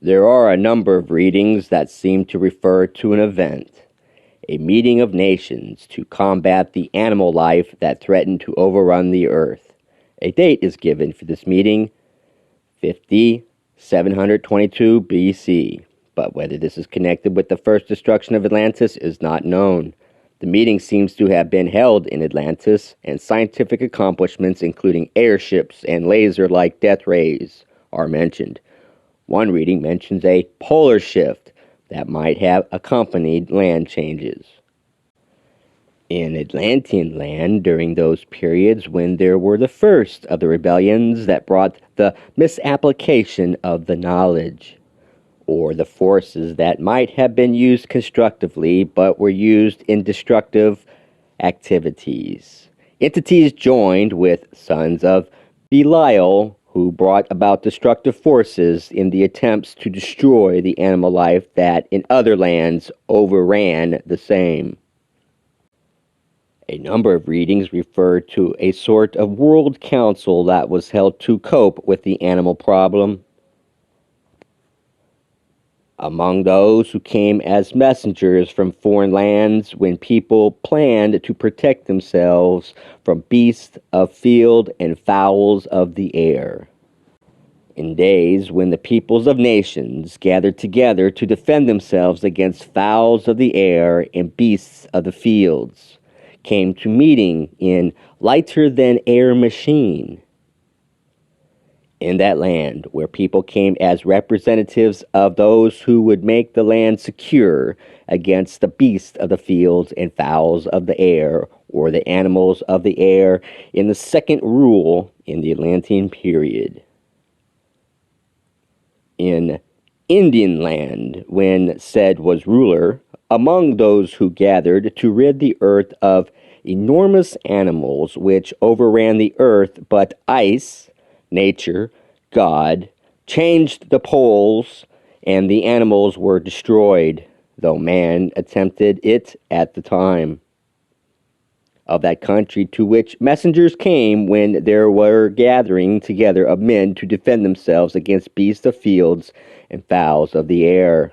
There are a number of readings that seem to refer to an event, a meeting of nations to combat the animal life that threatened to overrun the earth. A date is given for this meeting, 722 BC, but whether this is connected with the first destruction of Atlantis is not known. The meeting seems to have been held in Atlantis, and scientific accomplishments including airships and laser-like death rays are mentioned. One reading mentions a polar shift that might have accompanied land changes. In Atlantean land, during those periods when there were the first of the rebellions that brought the misapplication of the knowledge, or the forces that might have been used constructively but were used in destructive activities. Entities joined with sons of Belial who brought about destructive forces in the attempts to destroy the animal life that in other lands overran the same. A number of readings refer to a sort of world council that was held to cope with the animal problem. Among those who came as messengers from foreign lands when people planned to protect themselves from beasts of field and fowls of the air. In days when the peoples of nations gathered together to defend themselves against fowls of the air and beasts of the fields, came to meeting in lighter-than-air machine. In that land where people came as representatives of those who would make the land secure against the beasts of the fields and fowls of the air, or the animals of the air, in the second rule in the Atlantean period. In Indian land, when said was ruler, among those who gathered to rid the earth of enormous animals which overran the earth, but ice, nature, God, changed the poles, and the animals were destroyed, though man attempted it at the time. Of that country to which messengers came when there were gathering together of men to defend themselves against beasts of fields and fowls of the air.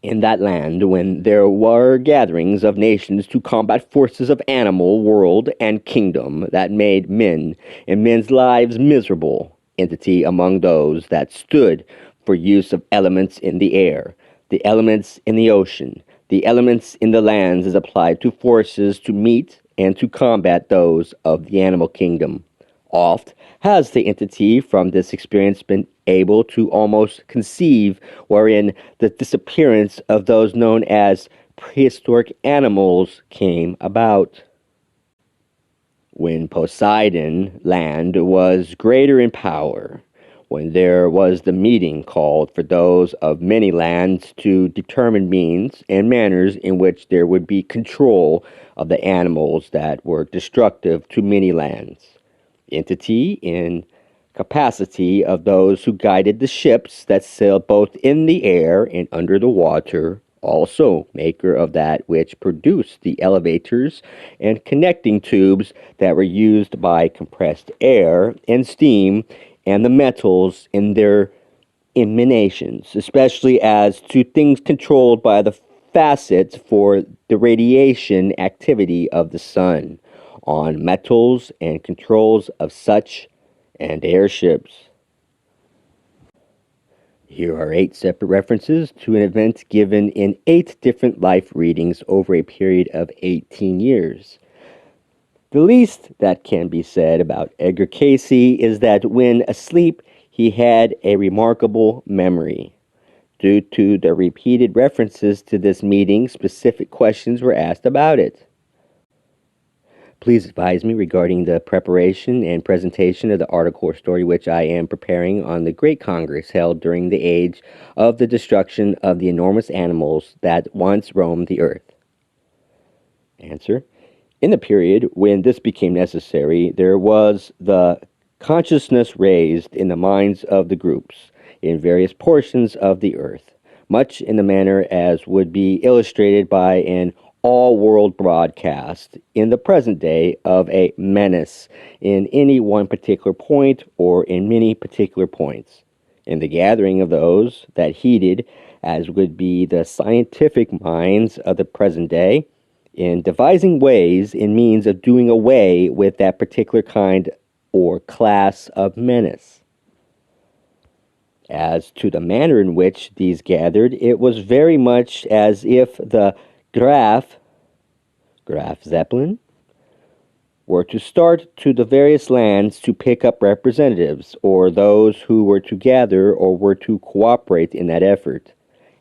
In that land, when there were gatherings of nations to combat forces of animal, world, and kingdom that made men and men's lives miserable, entity among those that stood for use of elements in the air, the elements in the ocean, the elements in the lands is applied to forces to meet and to combat those of the animal kingdom. Oft has the entity from this experience been able to almost conceive wherein the disappearance of those known as prehistoric animals came about. When Poseidon land was greater in power, when there was the meeting called for those of many lands to determine means and manners in which there would be control of the animals that were destructive to many lands. Entity in capacity of those who guided the ships that sailed both in the air and under the water, also maker of that which produced the elevators and connecting tubes that were used by compressed air and steam and the metals in their emanations, especially as to things controlled by the facets for the radiation activity of the sun, on metals and controls of such and airships. Here are 8 separate references to an event given in 8 different life readings over a period of 18 years. The least that can be said about Edgar Cayce is that when asleep he had a remarkable memory. Due to the repeated references to this meeting, specific questions were asked about it. Please advise me regarding the preparation and presentation of the article or story which I am preparing on the Great Congress held during the age of the destruction of the enormous animals that once roamed the earth. Answer. In the period when this became necessary, there was the consciousness raised in the minds of the groups in various portions of the earth, much in the manner as would be illustrated by an all-world broadcast in the present day of a menace in any one particular point or in many particular points. In the gathering of those that heeded, as would be the scientific minds of the present day, in devising ways and means of doing away with that particular kind or class of menace. As to the manner in which these gathered, it was very much as if the Graf Zeppelin, were to start to the various lands to pick up representatives, or those who were to gather or were to cooperate in that effort.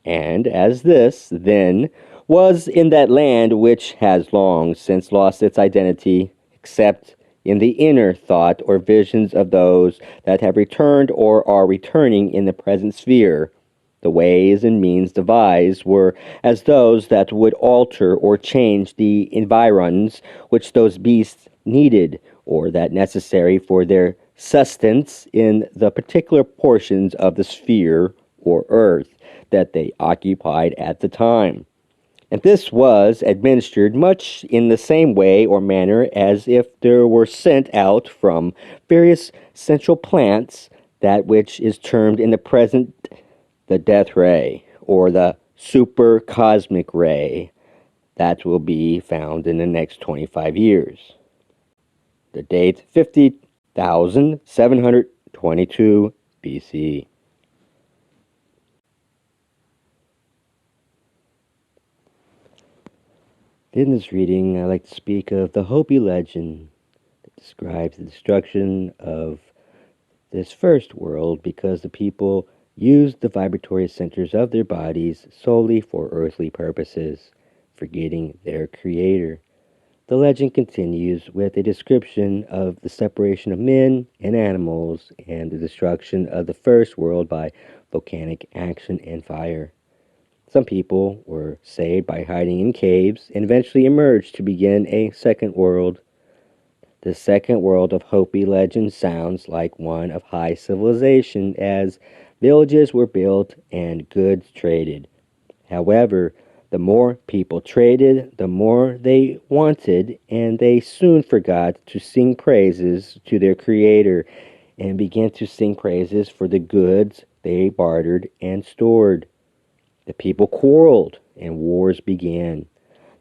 And as this, then, was in that land which has long since lost its identity, except in the inner thought or visions of those that have returned or are returning in the present sphere, the ways and means devised were as those that would alter or change the environs which those beasts needed, or that necessary for their sustenance in the particular portions of the sphere or earth that they occupied at the time. And this was administered much in the same way or manner as if there were sent out from various central plants that which is termed in the present the death ray, or the supercosmic ray, that will be found in the next 25 years. The date 50,722 BC. In this reading, I like to speak of the Hopi legend that describes the destruction of this first world because the people used the vibratory centers of their bodies solely for earthly purposes, forgetting their Creator. The legend continues with a description of the separation of men and animals and the destruction of the first world by volcanic action and fire. Some people were saved by hiding in caves and eventually emerged to begin a second world. The second world of Hopi legend sounds like one of high civilization as villages were built and goods traded. However, the more people traded, the more they wanted, and they soon forgot to sing praises to their Creator and began to sing praises for the goods they bartered and stored. The people quarreled, and wars began.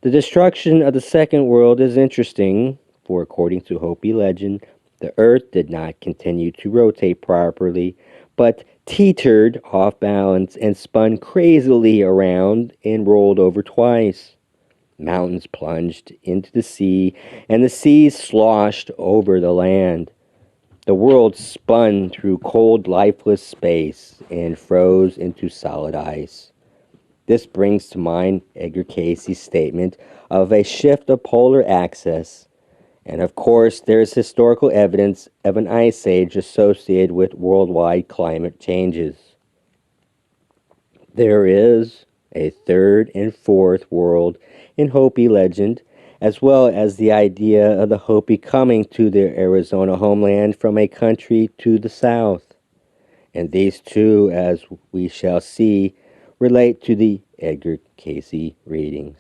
The destruction of the second world is interesting, for according to Hopi legend, the earth did not continue to rotate properly, but teetered off balance and spun crazily around and rolled over twice. Mountains plunged into the sea, and the seas sloshed over the land. The world spun through cold, lifeless space and froze into solid ice. This brings to mind Edgar Cayce's statement of a shift of polar axis. And of course, there is historical evidence of an ice age associated with worldwide climate changes. There is a third and fourth world in Hopi legend, as well as the idea of the Hopi coming to their Arizona homeland from a country to the south. And these two, as we shall see, relate to the Edgar Cayce readings.